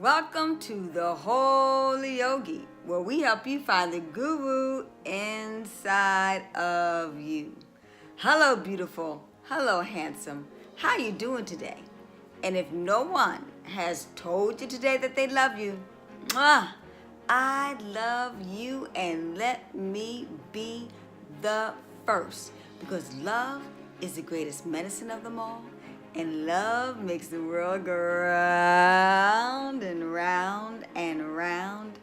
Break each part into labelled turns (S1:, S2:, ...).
S1: Welcome to the Holy Yogi, where we help you find the guru inside of you. Hello, beautiful. Hello, handsome. How you doing today? And if no one has told you today that they love you, I love you, and let me be the first, because love is the greatest medicine of them all. And love makes the world go round and round and round.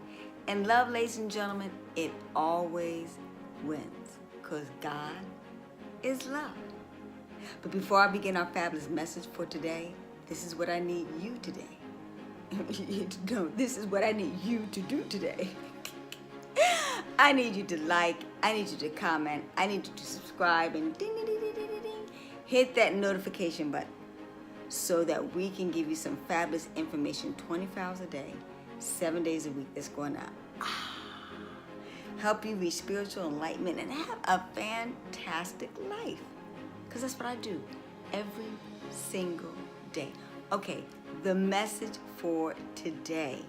S1: And love, ladies and gentlemen, it always wins. Because God is love. But before I begin our fabulous message for today, this is what I need you today. No, this is what I need you to do today. I need you to like, I need you to comment, I need you to subscribe, and ding, ding, ding, ding, ding, ding, hit that notification button, so that we can give you some fabulous information 24 hours a day, 7 days a week that's going to help you reach spiritual enlightenment and have a fantastic life. Because that's what I do every single day. Okay, the message for today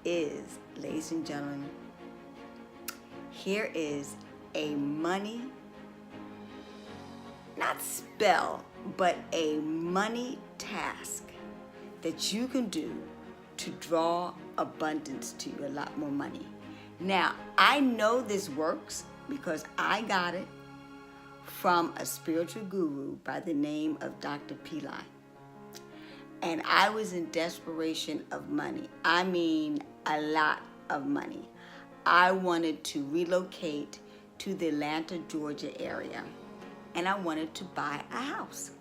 S1: is, ladies and gentlemen, here is a money, not spell, but a money task that you can do to draw abundance to you, a lot more money. Now, I know this works because I got it from a spiritual guru by the name of Dr. Pillai. And I was in desperation of money. I mean, a lot of money. I wanted to relocate to the Atlanta, Georgia area, and I wanted to buy a house.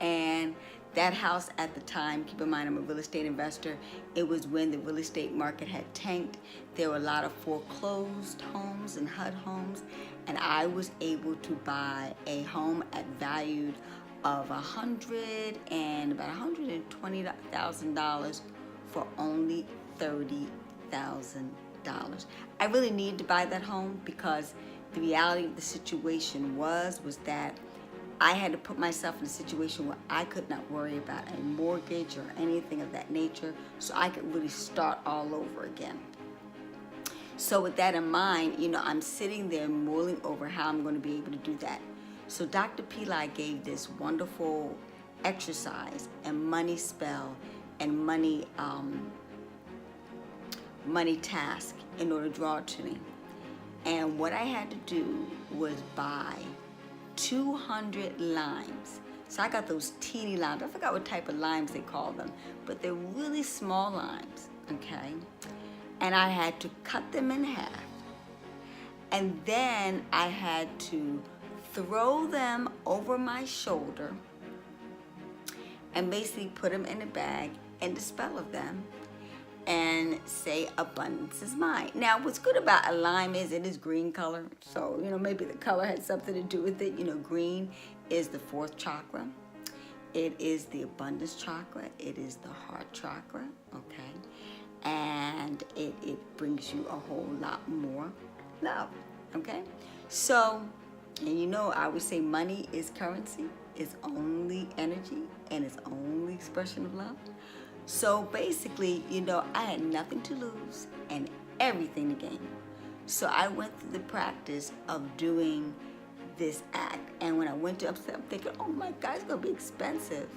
S1: And that house at the time, keep in mind I'm a real estate investor, it was when the real estate market had tanked. There were a lot of foreclosed homes and HUD homes, and I was able to buy a home at valued of $100,000 and about $120,000 for only $30,000. I really needed to buy that home because the reality of the situation was that I had to put myself in a situation where I could not worry about a mortgage or anything of that nature, so I could really start all over again. So with that in mind, I'm sitting there mulling over how I'm going to be able to do that. So Dr. Pillai gave this wonderful exercise and money spell and money task in order to draw it to me. And what I had to do was buy 200 limes. So I got those teeny limes. I forgot what type of limes they call them, but they're really small limes, okay? And I had to cut them in half. And then I had to throw them over my shoulder and basically put them in a bag and dispel of them and say abundance is mine. Now, what's good about a lime is it is green color. So, maybe the color had something to do with it. Green is the fourth chakra. It is the abundance chakra. It is the heart chakra, okay? And it brings you a whole lot more love, okay? So, and I would say money is currency, it's only energy, and it's only expression of love. So basically, I had nothing to lose and everything to gain. So I went through the practice of doing this act. And when I went to upstairs, I'm thinking, oh my God, it's going to be expensive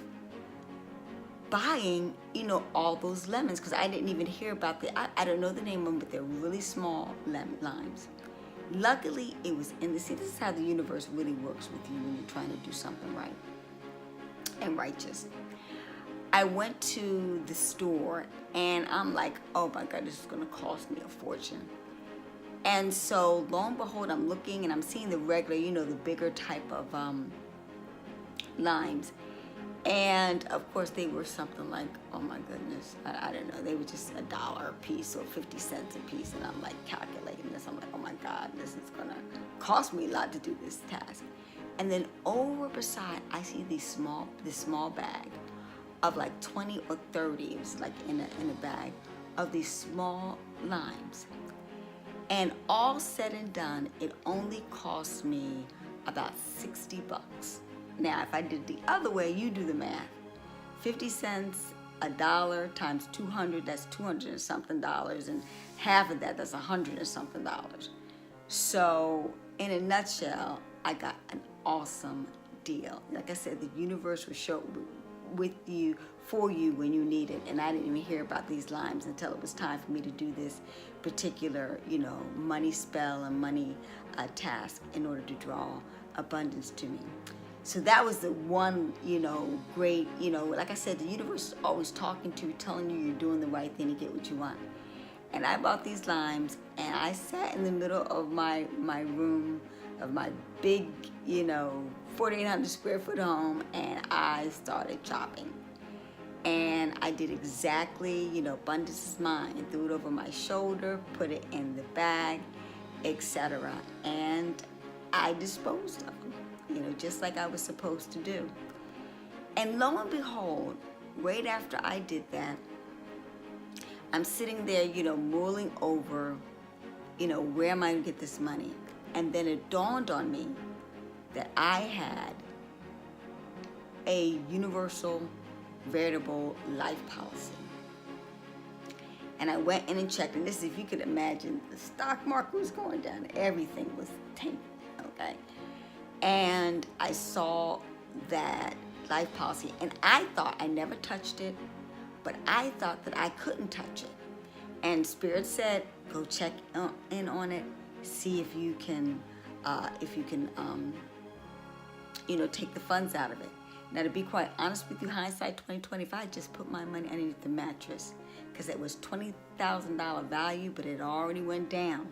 S1: buying, all those lemons, because I didn't even hear about I don't know the name of them, but they're really small limes. Luckily, it was this is how the universe really works with you when you're trying to do something right and righteous. I went to the store and I'm like, oh my God, this is going to cost me a fortune. And so lo and behold, I'm looking and I'm seeing the regular, the bigger type of limes. And of course they were something like, oh my goodness, I don't know, they were just $1 a piece or 50 cents a piece. And I'm like calculating this. I'm like, oh my God, this is going to cost me a lot to do this task. And then over beside, I see this small bag of like 20 or 30, it was like in a bag of these small limes. And all said and done, it only cost me about $60. Now, if I did the other way, you do the math. 50 cents a dollar times 200, that's 200 and something dollars, and half of that, that's 100 and something dollars. So in a nutshell, I got an awesome deal. Like I said, the universe will show with you, for you when you need it. And I didn't even hear about these limes until it was time for me to do this particular, money spell and money task in order to draw abundance to me. So that was the one, great, like I said, the universe is always talking to you, telling you you're doing the right thing to get what you want. And I bought these limes, and I sat in the middle of my room, of my big, 4,800 square foot home, and I started chopping. And I did exactly, abundance is mine, and threw it over my shoulder, put it in the bag, etc. And I disposed of them, just like I was supposed to do. And lo and behold, right after I did that, I'm sitting there, mulling over, where am I going to get this money? And then it dawned on me that I had a universal veritable life policy. And I went in and checked, and this is, if you could imagine, the stock market was going down, everything was tanking, okay? And I saw that life policy, and I thought I never touched it, but I thought that I couldn't touch it. And Spirit said, go check in on it, see if you can, take the funds out of it. Now, to be quite honest with you, hindsight 2025, I just put my money underneath the mattress because it was $20,000 value, but it already went down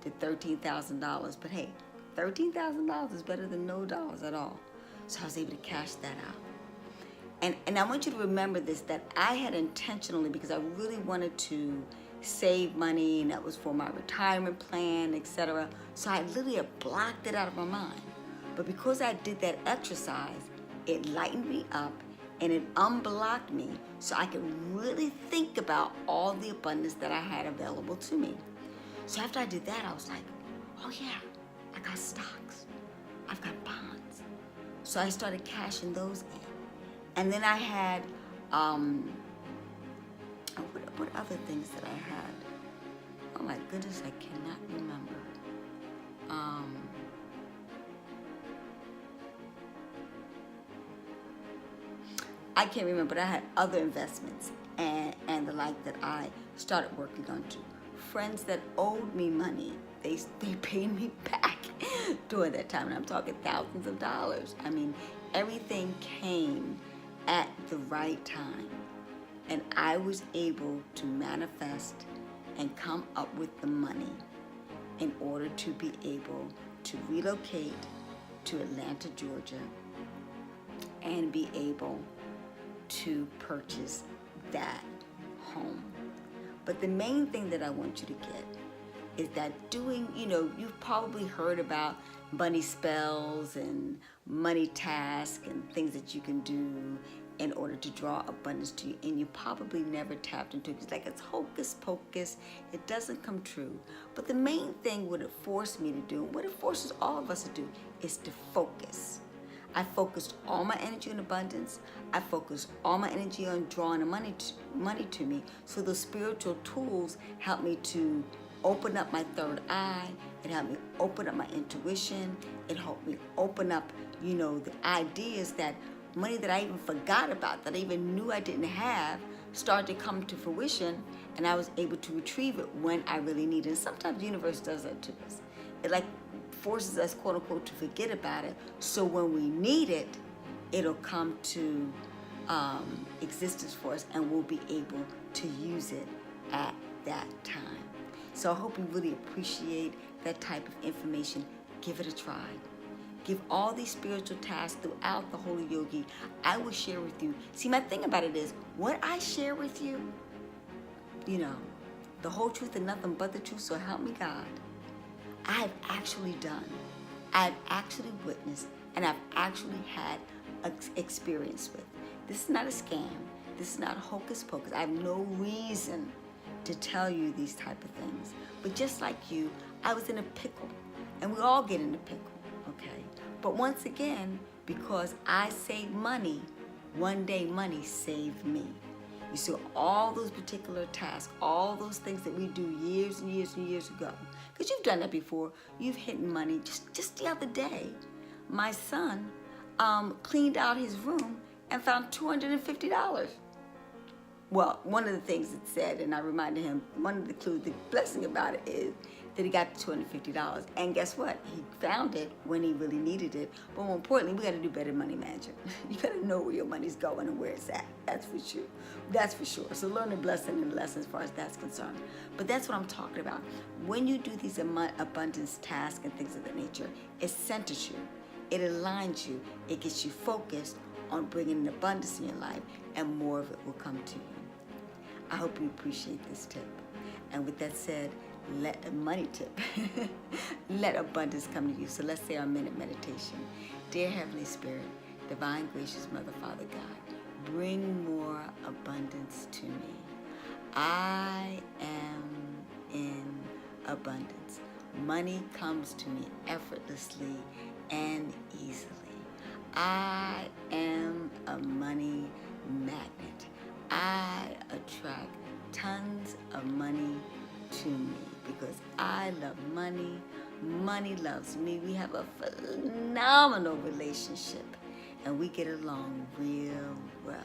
S1: to $13,000. But hey, $13,000 is better than no dollars at all. So I was able to cash that out. And I want you to remember this, that I had intentionally, because I really wanted to save money, and that was for my retirement plan, etc. So I literally blocked it out of my mind. But because I did that exercise, it lightened me up and it unblocked me so I could really think about all the abundance that I had available to me. So after I did that, I was like, oh yeah, I got stocks, I've got bonds. So I started cashing those in. And then I had, what other things that I had? Oh my goodness, I cannot remember. I can't remember, but I had other investments and the like that I started working on too. Friends that owed me money, they paid me back during that time, and I'm talking thousands of dollars. I mean, everything came at the right time, and I was able to manifest and come up with the money in order to be able to relocate to Atlanta, Georgia, and be able to purchase that home. But the main thing that I want you to get is that doing, you've probably heard about money spells and money tasks and things that you can do in order to draw abundance to you, and you probably never tapped into it. It's like it's hocus pocus, it doesn't come true. But the main thing what it forced me to do, what it forces all of us to do, is to focus. I focused all my energy on abundance. I focused all my energy on drawing the money to me. So those spiritual tools helped me to open up my third eye. It helped me open up my intuition. It helped me open up, the ideas that money that I even forgot about, that I even knew I didn't have, started to come to fruition, and I was able to retrieve it when I really need it. And sometimes the universe does that to us. It forces us, quote unquote, to forget about it. So when we need it, it'll come to existence for us, and we'll be able to use it at that time. So I hope you really appreciate that type of information. Give it a try. Give all these spiritual tasks throughout the Holy Yogi. I will share with you. See, my thing about it is, what I share with you, the whole truth and nothing but the truth, so help me God. I've actually done, I've actually witnessed, and I've actually had experience with. This is not a scam. This is not a hocus pocus. I have no reason to tell you these type of things. But just like you, I was in a pickle, and we all get in a pickle, okay? But once again, because I saved money, one day money saved me. You see all those particular tasks, all those things that we do years and years and years ago. Because you've done that before. You've hidden money. Just the other day, my son cleaned out his room and found $250. Well, one of the things it said, and I reminded him, one of the clues, the blessing about it is that he got $250. And guess what? He found it when he really needed it. But more importantly, we got to do better money management. You got to know where your money's going and where it's at. That's for sure. That's for sure. So learn a blessing and a lesson as far as that's concerned. But that's what I'm talking about. When you do these abundance tasks and things of that nature, it centers you. It aligns you. It gets you focused on bringing an abundance in your life, and more of it will come to you. I hope you appreciate this tip. And with that said, let a money tip. Let abundance come to you. So let's say our minute meditation. Dear Heavenly Spirit, Divine Gracious Mother, Father God, bring more abundance to me. I am in abundance. Money comes to me effortlessly and easily. I am a money magnet. I attract tons of money to me because I love money. Money loves me. We have a phenomenal relationship and we get along real well.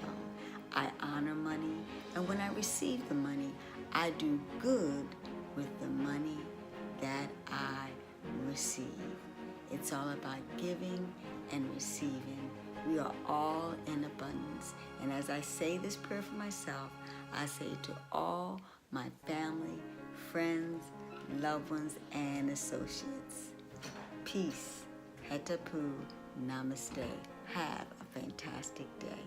S1: I honor money, and when I receive the money, I do good with the money that I receive. It's all about giving and receiving. We are all in abundance. And as I say this prayer for myself, I say to all my family, friends, loved ones, and associates, peace, hetapu, namaste. Have a fantastic day.